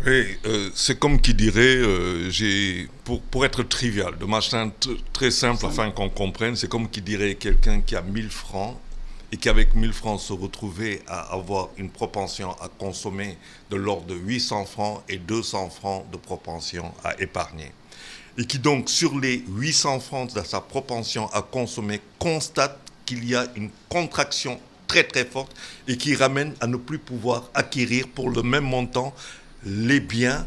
Oui, c'est comme qui dirait, pour être trivial, de machin très simple afin qu'on comprenne, c'est comme qui dirait quelqu'un qui a 1000 francs et qui avec 1000 francs se retrouvait à avoir une propension à consommer de l'ordre de 800 francs et 200 francs de propension à épargner. Et qui donc sur les 800 francs de sa propension à consommer constate qu'il y a une contraction très très forte et qui ramène à ne plus pouvoir acquérir pour le même montant les biens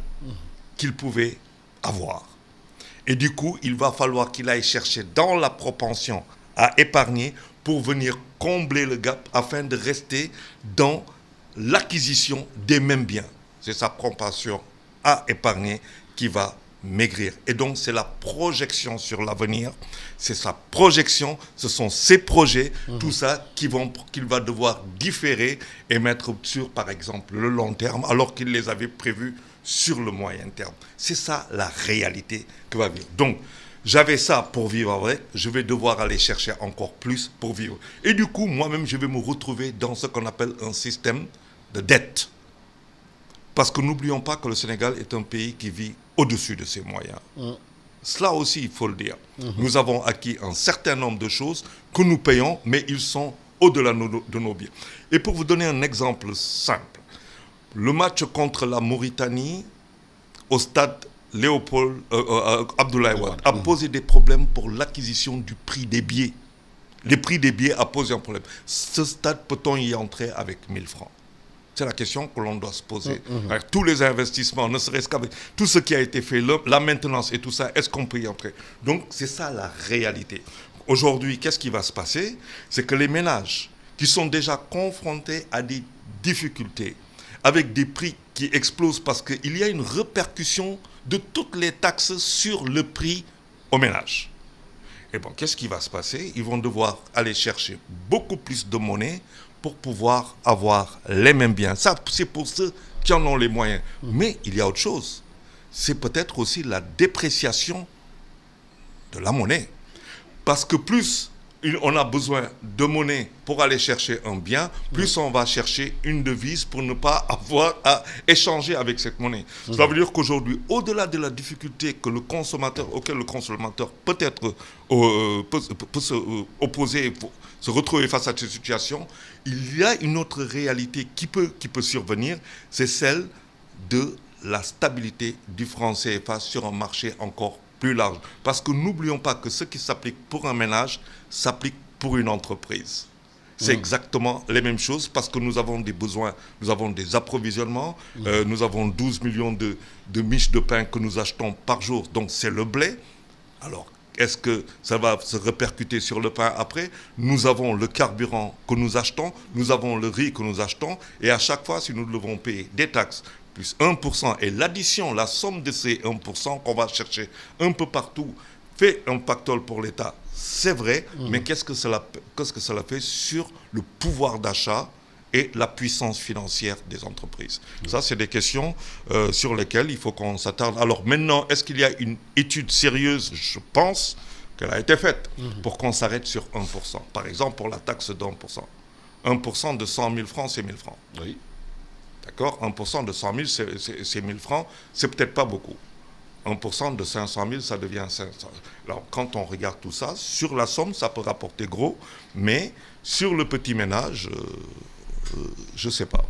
qu'il pouvait avoir. Et du coup, il va falloir qu'il aille chercher dans la propension à épargner pour venir combler le gap afin de rester dans l'acquisition des mêmes biens. C'est sa propension à épargner qui va maigrir. Et donc, c'est la projection sur l'avenir, c'est sa projection, ce sont ses projets, tout ça qu'il va devoir différer et mettre sur, par exemple, le long terme, alors qu'il les avait prévus sur le moyen terme. C'est ça la réalité que va vivre. Donc, j'avais ça pour vivre avec, je vais devoir aller chercher encore plus pour vivre. Et du coup, moi-même, je vais me retrouver dans ce qu'on appelle un système de dette. Parce que n'oublions pas que le Sénégal est un pays qui vit au-dessus de ses moyens. Cela aussi, il faut le dire. Nous avons acquis un certain nombre de choses que nous payons, mais ils sont au-delà de nos biens. Et pour vous donner un exemple simple, le match contre la Mauritanie au stade Léopold Abdoulaye Wade a posé des problèmes pour l'acquisition du prix des billets. Les prix des billets a posé un problème. Ce stade, peut-on y entrer avec 1000 francs? C'est la question que l'on doit se poser. Avec tous les investissements, ne serait-ce qu'avec tout ce qui a été fait, la maintenance et tout ça, est-ce qu'on peut y entrer? Donc, c'est ça la réalité. Aujourd'hui, qu'est-ce qui va se passer? C'est que les ménages qui sont déjà confrontés à des difficultés, avec des prix qui explosent parce qu'il y a une répercussion de toutes les taxes sur le prix aux ménages. Et bon, qu'est-ce qui va se passer? Ils vont devoir aller chercher beaucoup plus de monnaie pour pouvoir avoir les mêmes biens. Ça, c'est pour ceux qui en ont les moyens. Mais il y a autre chose. C'est peut-être aussi la dépréciation de la monnaie. Parce que plus on a besoin de monnaie pour aller chercher un bien, plus on va chercher une devise pour ne pas avoir à échanger avec cette monnaie. Ça veut dire qu'aujourd'hui, au-delà de la difficulté que le consommateur, auquel le consommateur peut-être peut se opposer, se retrouver face à cette situation, il y a une autre réalité qui peut survenir, c'est celle de la stabilité du franc CFA sur un marché encore plus large. Parce que n'oublions pas que ce qui s'applique pour un ménage s'applique pour une entreprise. C'est exactement les mêmes choses parce que nous avons des besoins, nous avons des approvisionnements, nous avons 12 millions de miches de pain que nous achetons par jour, donc c'est le blé. Alors, est-ce que ça va se répercuter sur le pain après? Nous avons le carburant que nous achetons, nous avons le riz que nous achetons, et à chaque fois, si nous devons payer des taxes, plus 1%, et l'addition, la somme de ces 1% qu'on va chercher un peu partout, fait un pactole pour l'État, c'est vrai, mais qu'est-ce que cela fait sur le pouvoir d'achat et la puissance financière des entreprises? Ça, c'est des questions sur lesquelles il faut qu'on s'attarde. Alors maintenant, est-ce qu'il y a une étude sérieuse? Je pense qu'elle a été faite pour qu'on s'arrête sur 1%. Par exemple, pour la taxe d'1%. 1% de 100 000 francs, c'est 1000 francs. Oui. D'accord? 1% de 100 000, c'est 1000 francs. C'est peut-être pas beaucoup. 1% de 500 000, ça devient 500. Alors, quand on regarde tout ça, sur la somme, ça peut rapporter gros, mais sur le petit ménage, je ne sais pas.